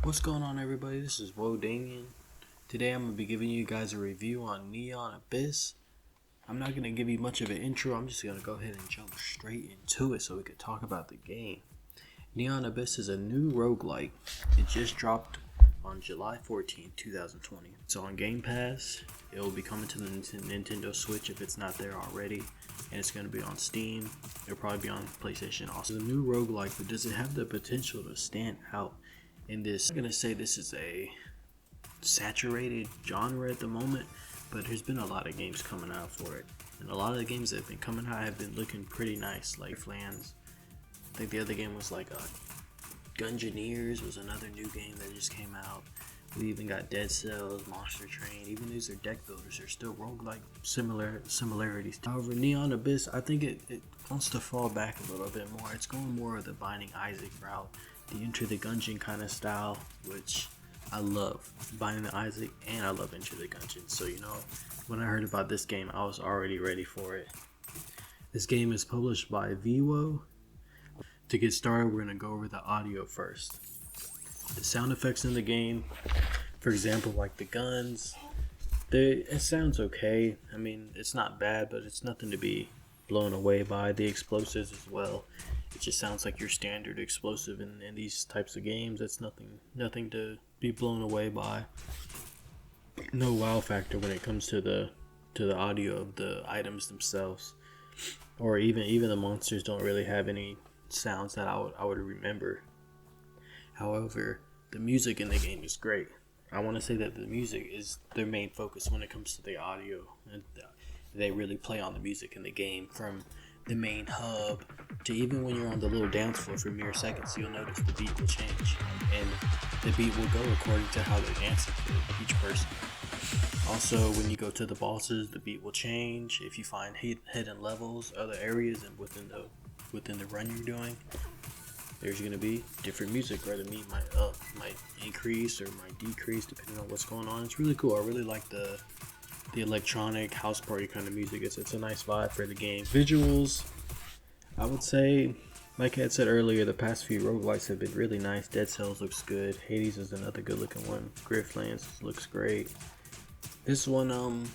What's going on, everybody? This is Woe Damien. Today I'm going to be giving you guys a review on Neon Abyss. I'm not going to give you much of an intro, I'm just going to go ahead and jump straight into it so we could talk about the game. Neon Abyss is a new roguelike. It just dropped on July 14, 2020. It's on Game Pass. It will be coming to the Nintendo Switch if it's not there already. And it's going to be on Steam. It'll probably be on PlayStation also. It's a new roguelike, but does it have the potential to stand out in this? I'm going to say this is a saturated genre at the moment, but there's been a lot of games coming out for it. And a lot of the games that have been coming out have been looking pretty nice, like Flans. I think the other game was like Gungeoneers was another new game that just came out. We even got Dead Cells, Monster Train. Even these are deck builders, they're still roguelike similarities. However, Neon Abyss, I think it wants to fall back a little bit more. It's going more of the Binding Isaac route, the Enter the Gungeon kind of style, which I love. Binding Isaac and I love Enter the Gungeon. So, when I heard about this game, I was already ready for it. This game is published by Vivo. To get started, we're going to go over the audio first. The sound effects in the game, for example, like the guns, it sounds okay. I mean, it's not bad, but it's nothing to be blown away by. The explosives as well. It just sounds like your standard explosive in these types of games. That's nothing to be blown away by. No wow factor when it comes to the audio of the items themselves, or even the monsters don't really have any sounds that I would remember. However, the music in the game is great. I want to say that the music is their main focus when it comes to the audio, and they really play on the music in the game, from the main hub to even when you're on the little dance floor for mere seconds. You'll notice the beat will change, and the beat will go according to how they're dancing for each person. Also, when you go to the bosses, the beat will change. If you find hidden levels, other areas, and within the run you're doing, there's going to be different music, where the beat might increase or might decrease depending on what's going on. It's really cool. I really like the electronic house party kind of music. It's a nice vibe for the game. Visuals, I would say, like I had said earlier, the past few roguelikes have been really nice. Dead Cells looks good. Hades is another good looking one. Griftlands looks great. This one,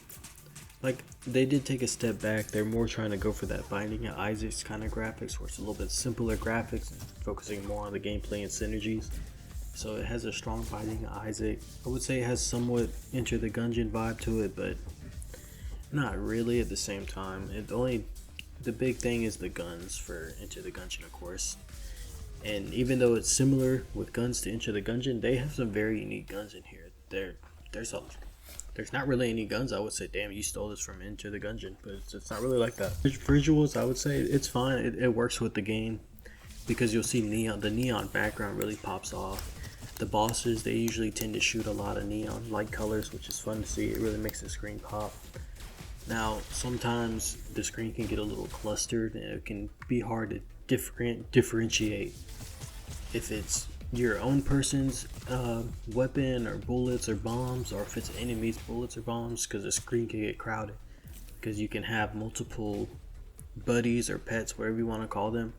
like, they did take a step back. They're more trying to go for that Binding of Isaac's kind of graphics, where it's a little bit simpler graphics and focusing more on the gameplay and synergies. So it has a strong Binding of Isaac. I would say it has somewhat Enter the Gungeon vibe to it, but not really at the same time. The big thing is the guns for Enter the Gungeon, of course. And even though it's similar with guns to Enter the Gungeon, they have some very unique guns in here. There's not really any guns I would say, damn, you stole this from Enter the Gungeon, but it's not really like that. Visuals, I would say it's fine. It works with the game, because you'll see the neon background really pops off. The bosses, they usually tend to shoot a lot of neon light colors, which is fun to see. It really makes the screen pop. Now, sometimes the screen can get a little clustered, and it can be hard to differentiate if it's your own person's weapon or bullets or bombs, or if it's enemies' bullets or bombs, because the screen can get crowded, because you can have multiple buddies or pets, whatever you want to call them,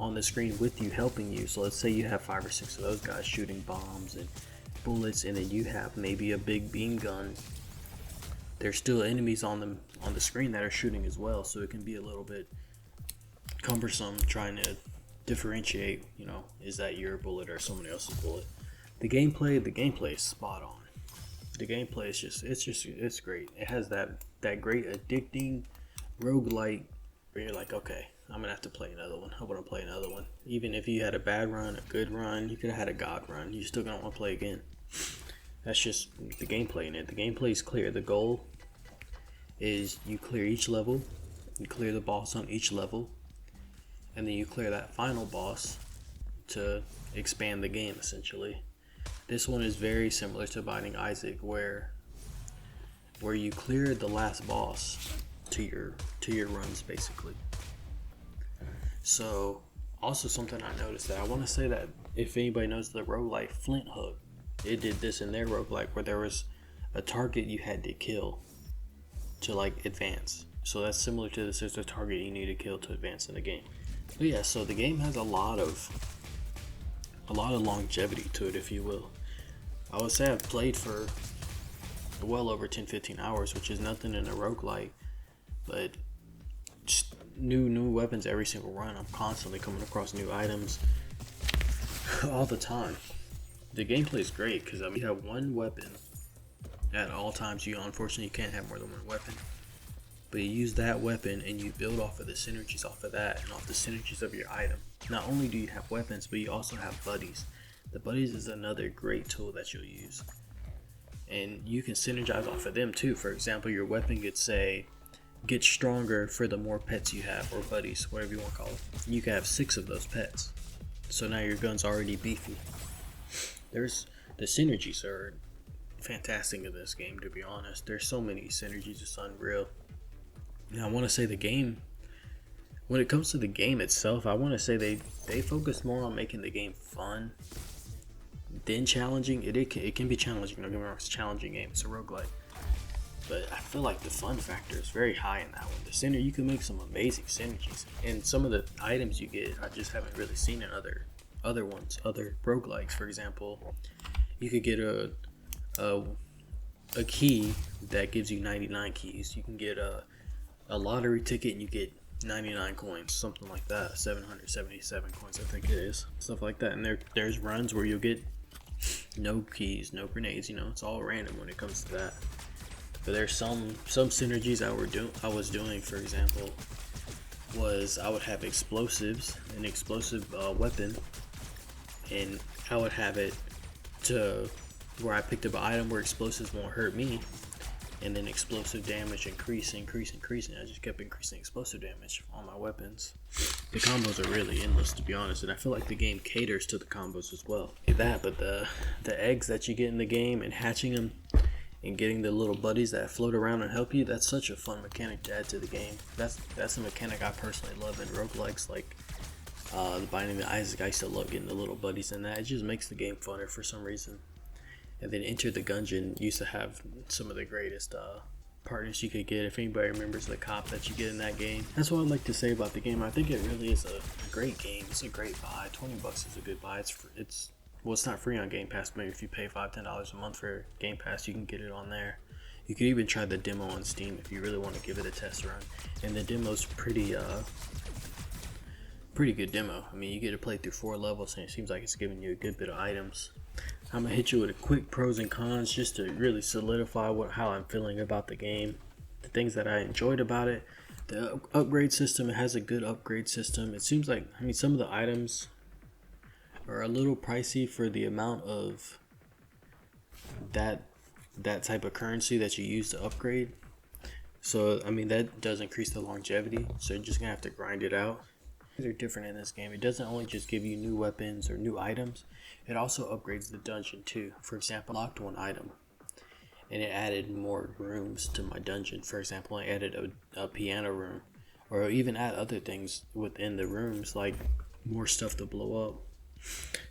on the screen with you, helping you. So let's say you have 5 or 6 of those guys shooting bombs and bullets, and then you have maybe a big beam gun. There's still enemies on the screen that are shooting as well, so it can be a little bit cumbersome trying to differentiate, is that your bullet or someone else's bullet. The gameplay is spot on. The gameplay is it's great. It has that great addicting roguelike where you're like, okay, I'm gonna have to play another one. I want to play another one. Even if you had a bad run, a good run, you could have had a god run, you're still gonna want to play again. That's just the gameplay in it. The gameplay is clear. The goal is you clear each level, you clear the boss on each level, and then you clear that final boss to expand the game, essentially. This one is very similar to Binding Isaac, where you clear the last boss to your runs, basically. So, also something I noticed, that I want to say that if anybody knows the roguelike Flint Hook, it did this in their roguelike, where there was a target you had to kill to advance. So that's similar to this. There's a target you need to kill to advance in the game. But yeah, so the game has a lot of longevity to it, if you will. I would say I've played for well over 10-15 hours, which is nothing in a roguelike, but just new weapons every single run. I'm constantly coming across new items all the time. The gameplay is great because I mean, you have one weapon at all times. You unfortunately can't have more than one weapon, but you use that weapon and you build off of the synergies off of that and off the synergies of your item. Not only do you have weapons, but you also have buddies. The buddies is another great tool that you'll use, and you can synergize off of them too. For example, your weapon gets stronger for the more pets you have, or buddies, whatever you want to call it. You can have 6 of those pets, so now your gun's already beefy. The synergies are fantastic in this game, to be honest. There's so many synergies, it's unreal. Now I want to say the game, when it comes to the game itself, I want to say they focus more on making the game fun than challenging. It can be challenging, don't get me wrong, it's a challenging game, it's a roguelike, but I feel like the fun factor is very high in that one. The center, you can make some amazing synergies, and some of the items you get I just haven't really seen in other roguelikes. For example, you could get a key that gives you 99 keys. You can get a lottery ticket and you get 99 coins, something like that. 777 coins I think it is, stuff like that. And there's runs where you'll get no keys, no grenades, it's all random when it comes to that. But there's some synergies I was doing. For example, was I would have explosives, an explosive weapon, and I would have it to where I picked up an item where explosives won't hurt me, and then explosive damage increasing. I just kept increasing explosive damage on my weapons. The combos are really endless, to be honest, and I feel like the game caters to the combos as well. But the eggs that you get in the game and hatching them and getting the little buddies that float around and help you, that's such a fun mechanic to add to the game. That's a mechanic I personally love in roguelikes, like the Binding of Isaac. I used to love getting the little buddies in that. It just makes the game funner for some reason. And then Enter the Gungeon used to have some of the greatest partners you could get. If anybody remembers the cop that you get in that game, that's what I'd like to say about the game. I think it really is a great game. It's a great buy. $20 is a good buy. It's not free on Game Pass, but if you pay $5-10 a month for Game Pass, you can get it on there. You could even try the demo on Steam if you really want to give it a test run. And the demo's pretty good demo. I mean, you get to play through 4 levels, and it seems like it's giving you a good bit of items. I'm gonna hit you with a quick pros and cons just to really solidify how I'm feeling about the game. The things that I enjoyed about it. The upgrade system, it has a good upgrade system. It seems like, some of the items are a little pricey for the amount of that type of currency that you use to upgrade. So that does increase the longevity, so you're just gonna have to grind it out. They're different in this game. It doesn't only just give you new weapons or new items, it also upgrades the dungeon too. For example, I locked one item and it added more rooms to my dungeon. For example, I added a piano room, or even add other things within the rooms, like more stuff to blow up,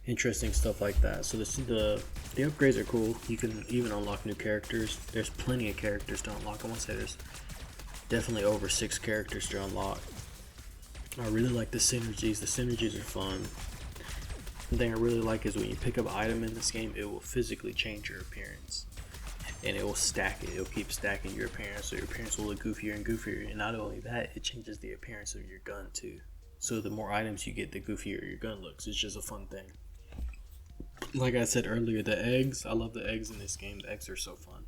interesting stuff like that. So the upgrades are cool. You can even unlock new characters. There's plenty of characters to unlock. I want to say there's definitely over 6 characters to unlock. I really like the synergies. The synergies are fun. One thing I really like is when you pick up an item in this game, it will physically change your appearance. And it will stack it. It'll keep stacking your appearance, so your appearance will look goofier and goofier. And not only that, it changes the appearance of your gun too. So the more items you get, the goofier your gun looks. It's just a fun thing. Like I said earlier, the eggs. I love the eggs in this game. The eggs are so fun.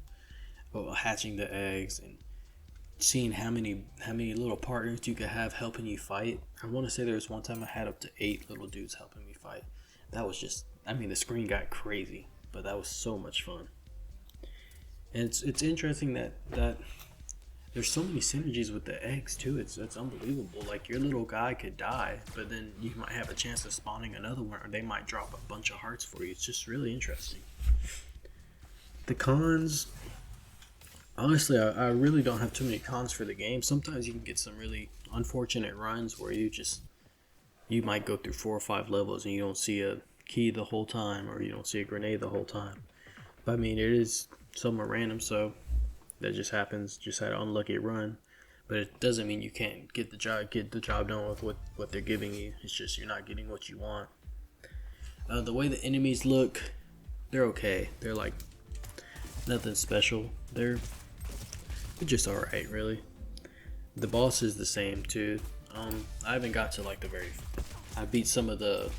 But hatching the eggs and seeing how many little partners you could have helping you fight. I want to say there was one time I had up to 8 little dudes helping me fight. That was just, the screen got crazy, but that was so much fun. And it's interesting that there's so many synergies with the eggs too. It's unbelievable. Like, your little guy could die, but then you might have a chance of spawning another one, or they might drop a bunch of hearts for you. It's just really interesting. The cons, honestly, I really don't have too many cons for the game. Sometimes you can get some really unfortunate runs where you might go through 4 or 5 levels and you don't see a key the whole time, or you don't see a grenade the whole time. But it is somewhat random, so that just happens. Just had an unlucky run, but it doesn't mean you can't get the job done with what they're giving you. It's just you're not getting what you want. The way the enemies look, They're okay. They're like nothing special. They're just alright, really. The boss is the same too. I haven't got to like I beat some of the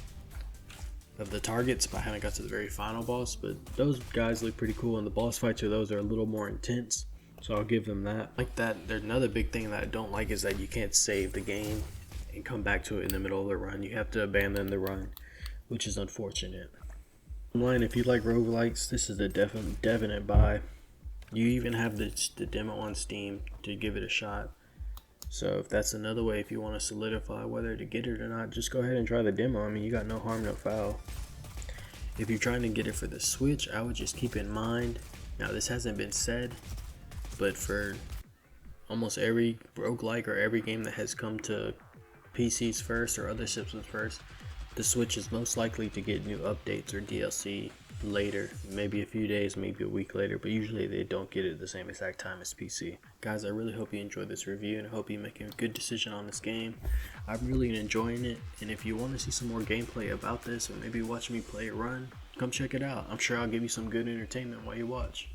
targets, but I haven't got to the very final boss. But those guys look pretty cool, and the boss fights of those are a little more intense. So I'll give them that. Like that, there's another big thing that I don't like is that you can't save the game and come back to it in the middle of the run. You have to abandon the run, which is unfortunate. Online, if you like roguelikes, this is a definite buy. You even have the demo on Steam to give it a shot. So if that's another way, if you want to solidify whether to get it or not, just go ahead and try the demo. I mean, you got no harm, no foul. If you're trying to get it for the Switch, I would just keep in mind, now this hasn't been said, but for almost every roguelike or every game that has come to PCs first or other systems first, the Switch is most likely to get new updates or DLC later, maybe a few days, maybe a week later, but usually they don't get it at the same exact time as PC. Guys, I really hope you enjoyed this review, and I hope you make a good decision on this game. I'm really enjoying it, and if you want to see some more gameplay about this, or maybe watch me play it run, come check it out. I'm sure I'll give you some good entertainment while you watch.